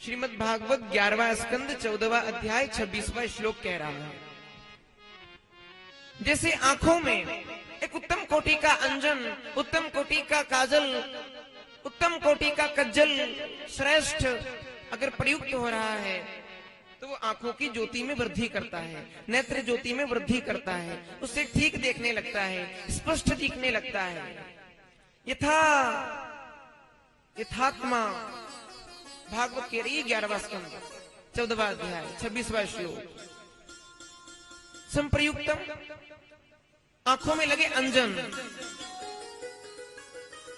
श्रीमद् भागवत 11वां स्कंद 14वां अध्याय 26वां श्लोक कह रहा है, जैसे आंखों में एक उत्तम कोटि का अंजन, उत्तम कोटि का काजल, उत्तम कोटि का कज्जल श्रेष्ठ अगर प्रयुक्त हो रहा है तो वो आंखों की ज्योति में वृद्धि करता है, नेत्र ज्योति में वृद्धि करता है, उससे ठीक देखने लगता है, स्पष्ट दिखने लगता है। यथात्मा भागवत कह रही है 11वां स्कंद 14वां अध्याय 26वां श्लोक। संप्रयुक्तम, आंखों में लगे अंजन।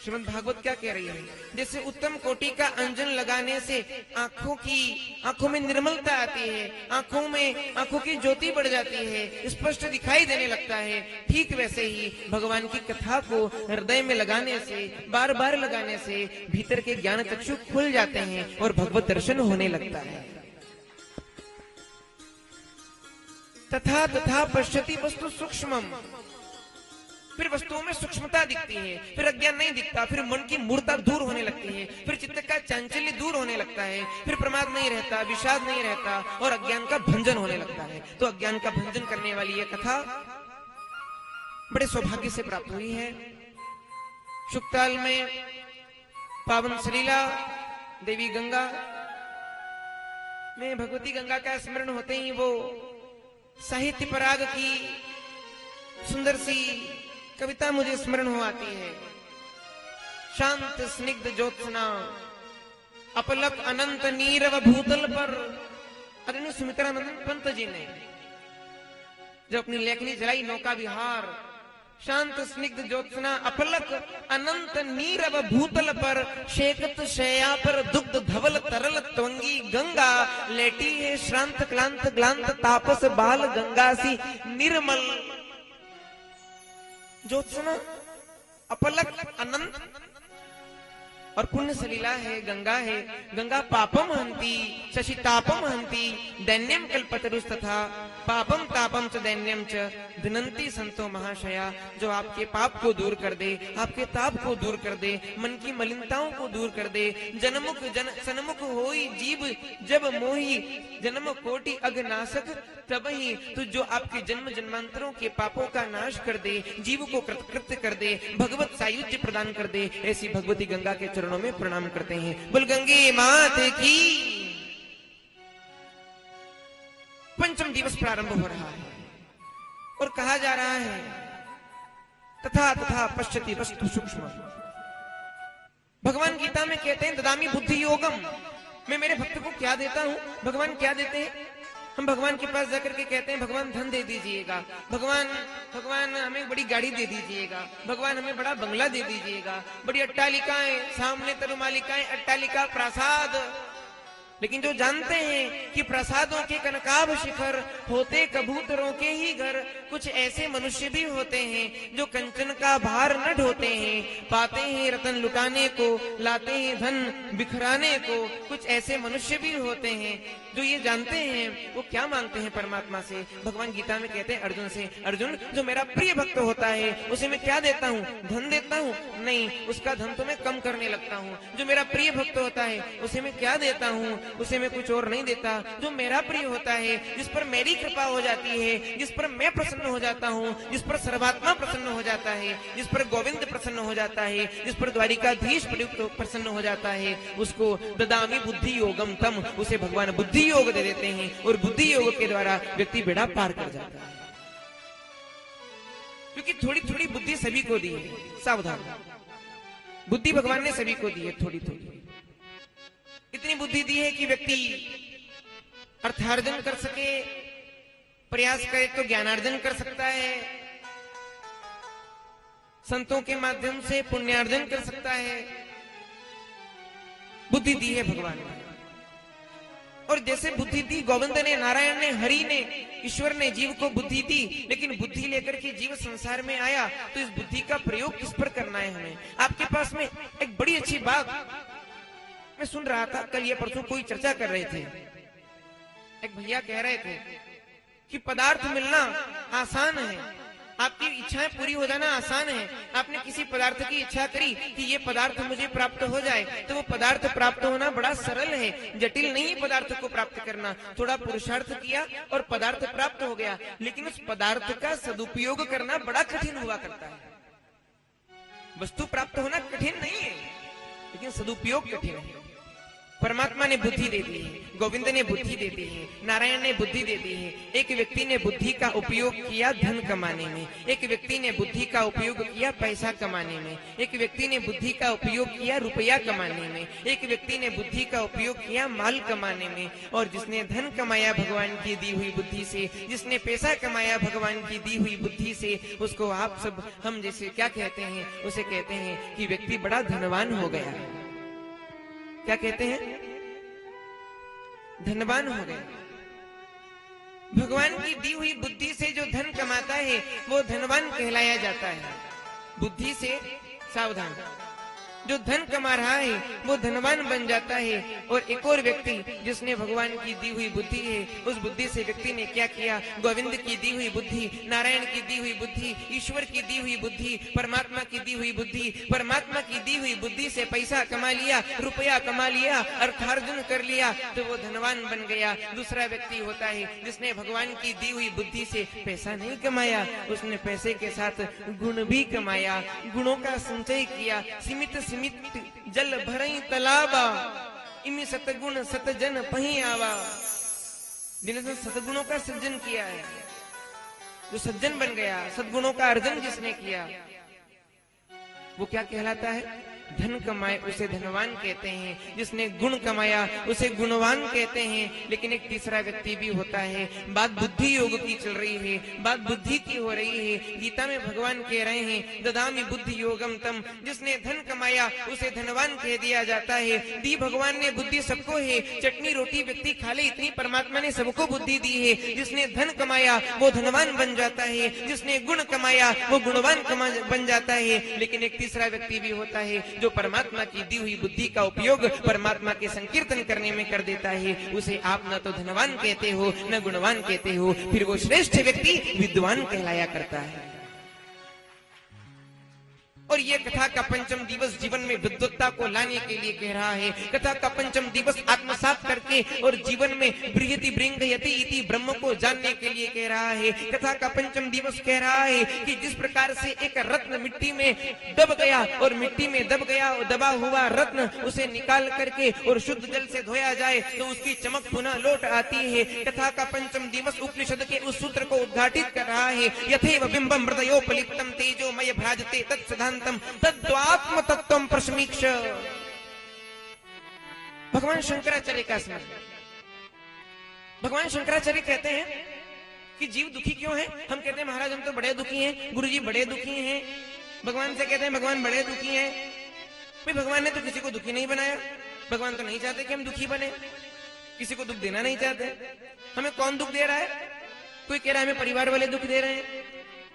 श्रीमद् भागवत क्या कह रही है, जैसे उत्तम कोटि का अंजन लगाने से आंखों में निर्मलता आती है, आंखों की ज्योति बढ़ जाती है, स्पष्ट दिखाई देने लगता है। ठीक वैसे ही भगवान की कथा को हृदय में लगाने से, बार बार लगाने से भीतर के ज्ञान चक्षु खुल जाते हैं और भगवत दर्शन होने लगता है। तथा तथा पश्यति वस्तु सूक्ष्मम, फिर वस्तुओं में सूक्ष्मता दिखती है, फिर अज्ञान नहीं दिखता, फिर मन की मूर्ता दूर होने लगती है, फिर चित्त का चांचल्य दूर होने लगता है, फिर प्रमाद नहीं रहता, विषाद नहीं रहता और अज्ञान का भंजन होने लगता है। तो अज्ञान का भंजन करने वाली यह कथा बड़े सौभाग्य से प्राप्त हुई है। शुक्ताल में पावन सलीला देवी गंगा में भगवती गंगा का स्मरण होते ही वो साहित्य पराग की सुंदर सी कविता मुझे स्मरण हो आती है। शांत स्निग्ध ज्योत्सना अपलक अनंत नीरव भूतल पर। अरे सुमित्रानंद पंत जी ने जब अपनी लेखनी चलाई नौका विहार, शांत स्निग्ध ज्योत्सना अपलक अनंत नीरव भूतल पर, शेकत शया पर दुग्ध धवल तरल त्वंगी गंगा, लेटी है श्रांत क्लांत ग्लांत तापस बाल गंगा सी निर्मल। ज्योत्सना अपलक अनंत और पुण्य सलीला है, गंगा है। गंगा पापम हंती शशि तापम हंती दैन्यम कल्पतरुस्तथा पापम तापम च दैन्यम च दिनंती संतो महाशया। जो आपके पाप को दूर कर दे, आपके ताप को दूर कर दे, मन की मलिनताओं को दूर कर दे। जनमुख सन्मुख होई जीव जब मोही, जन्म कोटि अघनाशक तब ही। तो जो आपके जन्म जन्मांतरों के पापों का नाश कर दे, जीव को कृतकृत्य कर दे, भगवत सायुज्य प्रदान कर दे, ऐसी भगवती गंगा के चरणों में प्रणाम करते हैं। बोल गंगे माते की। पंचम दिवस प्रारंभ हो रहा है और कहा जा रहा है तथा तथा पश्यति वस्तु सूक्ष्म। भगवान गीता में कहते हैं ददामी बुद्धि योगम, मैं मेरे भक्त को क्या देता हूं। भगवान क्या देते हैं? हम भगवान के पास जाकर के कहते हैं भगवान धन दे दीजिएगा, भगवान हमें बड़ी गाड़ी दे दीजिएगा, भगवान हमें बड़ा बंगला दे दीजिएगा, बड़ी अट्टालिकाएं, सामने तरुमालिकाएं, अट्टालिका प्रासाद। लेकिन जो जानते हैं कि प्रसादों के कनकाभ शिखर होते कबूतरों के ही घर, कुछ ऐसे मनुष्य भी होते हैं जो कंचन का भार न ढोते हैं, पाते हैं रतन लुटाने को, लाते हैं धन बिखराने को। कुछ ऐसे मनुष्य भी होते हैं जो ये जानते हैं वो क्या मांगते हैं परमात्मा से। भगवान गीता में कहते हैं अर्जुन से, अर्जुन जो मेरा प्रिय भक्त होता है उसे मैं क्या देता हूँ? धन देता हूँ? नहीं, उसका धन तो मैं कम करने लगता हूँ। जो मेरा प्रिय भक्त होता है उसे मैं क्या देता हूँ? उसे मैं कुछ और नहीं देता। जो मेरा प्रिय होता है, जिस पर मेरी कृपा हो जाती है, जिस पर मैं प्रसन्न हो जाता हूँ, जिस पर सर्वात्मा प्रसन्न हो जाता है, जिस पर गोविंद प्रसन्न हो जाता है, जिस पर द्वारिकाधीश प्रसन्न हो जाता है, उसको ददामी बुद्धि योगम तम, उसे भगवान बुद्धि योग दे देते हैं और बुद्धि योग के द्वारा व्यक्ति बेड़ा पार कर जाता है। क्योंकि थोड़ी थोड़ी बुद्धि सभी को दी है, सावधान। बुद्धि भगवान ने सभी को दी है थोड़ी थोड़ी। इतनी बुद्धि दी है कि व्यक्ति अर्थार्जन कर सके, प्रयास करे तो ज्ञानार्जन कर सकता है, संतों के माध्यम से पुण्यार्जन कर सकता है। बुद्धि दी है भगवान ने। और जैसे बुद्धि दी गोविंद ने, नारायण ने, हरि ने, ईश्वर ने जीव को बुद्धि दी, लेकिन बुद्धि लेकर के जीव संसार में आया तो इस बुद्धि का प्रयोग किस पर करना है हमें। आपके पास में एक बड़ी अच्छी बात मैं सुन रहा था, कल ये परसों कोई चर्चा कर रहे थे। एक भैया कह रहे थे कि पदार्थ मिलना आसान है, आपकी इच्छाएं पूरी हो जाना आसान है। आपने किसी पदार्थ की इच्छा करी कि ये पदार्थ मुझे प्राप्त हो जाए, तो वो पदार्थ प्राप्त होना बड़ा सरल है, जटिल नहीं है पदार्थ को प्राप्त करना। थोड़ा पुरुषार्थ किया और पदार्थ प्राप्त हो गया, लेकिन उस पदार्थ का सदुपयोग करना बड़ा कठिन हुआ करता है। वस्तु प्राप्त होना कठिन नहीं है, लेकिन सदुपयोग कठिन है। परमात्मा ने बुद्धि दे दी है, गोविंद ने बुद्धि दे दी है, नारायण ने बुद्धि दे दी है। एक व्यक्ति ने बुद्धि का उपयोग किया धन कमाने में, एक व्यक्ति ने बुद्धि का उपयोग किया पैसा कमाने में, एक व्यक्ति ने बुद्धि का उपयोग किया रुपया कमाने में, एक व्यक्ति ने बुद्धि का उपयोग किया माल कमाने में। और जिसने धन कमाया भगवान की दी हुई बुद्धि से, जिसने पैसा कमाया भगवान की दी हुई बुद्धि से, उसको आप सब हम जैसे क्या कहते हैं, उसे कहते हैं कि व्यक्ति बड़ा धनवान हो गया। क्या कहते हैं? धनवान हो गए। भगवान की दी हुई बुद्धि से जो धन कमाता है वो धनवान कहलाया जाता है। बुद्धि से सावधान, जो धन कमा रहा है वो धनवान बन जाता है। और एक और व्यक्ति जिसने भगवान की दी हुई बुद्धि है, उस बुद्धि से व्यक्ति ने क्या किया, गोविंद की दी हुई बुद्धि, नारायण की दी हुई बुद्धि, ईश्वर की दी हुई बुद्धि, परमात्मा की दी हुई बुद्धि, परमात्मा की दी हुई बुद्धि से पैसा कमा लिया, रुपया कमा लिया, अर्थार्जन कर लिया, तो वो धनवान बन गया। दूसरा व्यक्ति होता है जिसने भगवान की दी हुई बुद्धि से पैसा नहीं कमाया, उसने पैसे के साथ गुण भी कमाया, गुणों का संचय किया। सीमित जल भरई तालाबा, इमी सतगुण सतजन पही आवा। जिन्होंने सतगुणों का सृजन किया है, जो सज्जन बन गया, सद्गुणों का अर्जन जिसने किया, वो क्या कहलाता है? धन कमाए उसे धनवान कहते हैं, जिसने गुण कमाया उसे गुणवान कहते हैं। लेकिन एक तीसरा व्यक्ति भी होता है। बात बुद्धि योग की चल रही है, बात बुद्धि की हो रही है। गीता में भगवान कह रहे हैं ददामि बुद्धि योगम तम, जिसने धन कमाया उसे धनवान कह दिया जाता है। दी भगवान ने बुद्धि सबको है, चटनी रोटी व्यक्ति खा ले इतनी परमात्मा ने सबको बुद्धि दी है। जिसने धन कमाया वो धनवान बन जाता है, जिसने गुण कमाया वो गुणवान बन जाता है। लेकिन एक तीसरा व्यक्ति भी होता है जो परमात्मा की दी हुई बुद्धि का उपयोग परमात्मा के संकीर्तन करने में कर देता है। उसे आप न तो धनवान कहते हो न गुणवान कहते हो, फिर वो श्रेष्ठ व्यक्ति विद्वान कहलाया करता है। और ये कथा का पंचम दिवस जीवन में विद्वत्ता को लाने के लिए कह रहा है। कथा का पंचम दिवस आत्मसात करके और जीवन में बृहति बृंगयति इति ब्रह्म को जानने के लिए कह रहा है। कथा का पंचम दिवस कह रहा है कि जिस प्रकार से एक रत्न मिट्टी में दब गया और मिट्टी में दब गया और दबा हुआ रत्न उसे निकाल करके और शुद्ध जल से धोया जाए तो उसकी चमक पुनः लौट आती है। कथा का पंचम दिवस उपनिषद के उस सूत्र को उद्घाटित कर रहा है। यथेव बिंबम हृदयोपलिप्तम तेजोमय भ्राजते तत्सदान्तम तद्वात्म तत्वम प्रसमीक्ष। भगवान शंकराचार्य का स्मरण। भगवान शंकराचार्य कहते हैं कि जीव दुखी क्यों है? हम कहते हैं महाराज हम तो बड़े दुखी हैं, गुरुजी बड़े दुखी हैं। भगवान से कहते हैं भगवान बड़े दुखी हैं। भाई भगवान ने तो किसी को दुखी नहीं बनाया, भगवान तो नहीं चाहते कि हम दुखी बने, किसी को दुख देना नहीं चाहते। हमें कौन दुख दे रहा है? कोई कह रहा है हमें परिवार वाले दुख दे रहे हैं,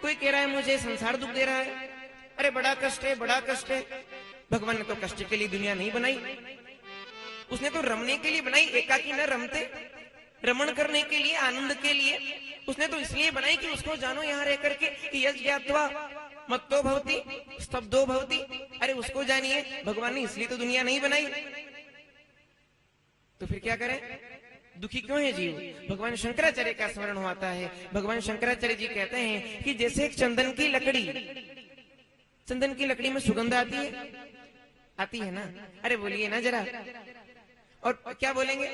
कोई कह रहा है मुझे संसार दुख दे रहा है। अरे बड़ा कष्ट है, बड़ा कष्ट है। भगवान ने तो कष्ट के लिए दुनिया नहीं बनाई, उसने तो रमने के लिए बनाई। एकाकी न रमते, रमण करने के लिए, आनंद के लिए उसने तो इसलिए बनाई कि उसको जानो यहाँ रह करके कि यज्ञ ज्ञात्वा मत्तो भवति स्तब्धो भवति। अरे उसको जानिए, भगवान ने इसलिए तो दुनिया नहीं बनाई। तो फिर क्या करें? दुखी क्यों है जीव? भगवान शंकराचार्य का स्मरण होता है। भगवान शंकराचार्य जी कहते हैं कि जैसे एक चंदन की लकड़ी, चंदन की लकड़ी में सुगंध आती है, आती है ना? अरे बोलिए ना जरा। और क्या बोलेंगे?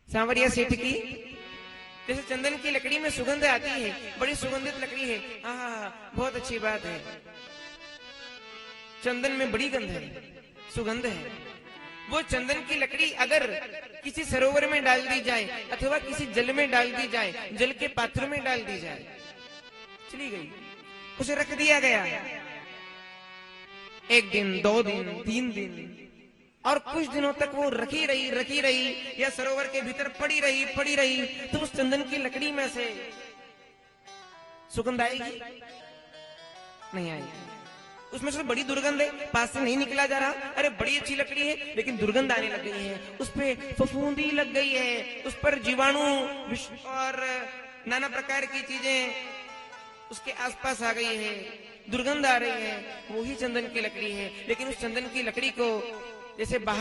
सांवरिया सेठ की जैसे चंदन की लकड़ी में सुगंध आती है, बड़ी सुगंधित लकड़ी है, हाँ बहुत अच्छी बात है। चंदन में बड़ी गंध है, सुगंध है। वो चंदन की लकड़ी अगर किसी सरोवर में डाल दी जाए अथवा किसी जल में डाल दी जाए, जल के पात्र में डाल दी जाए, चली गई, उसे रख दिया गया। एक दिन, 2 दिन, 3 दिन और कुछ दिनों तक वो रखी रही या सरोवर के भीतर पड़ी रही, तो उस चंदन की लकड़ी में से सुगंध आएगी? नहीं आएगी। उसमें से बड़ी दुर्गंध है, पास से नहीं निकला जा रहा। अरे बड़ी अच्छी लकड़ी है लेकिन दुर्गंध आने लग गई है, उस पे फफूंदी लग गई है, उस पर जीवाणु और नाना प्रकार की चीजें उसके आसपास आ गई है, दुर्गंध आ रही है, वो ही चंदन की लकड़ी है। लेकिन उस चंदन की लकड़ी को जैसे बाहर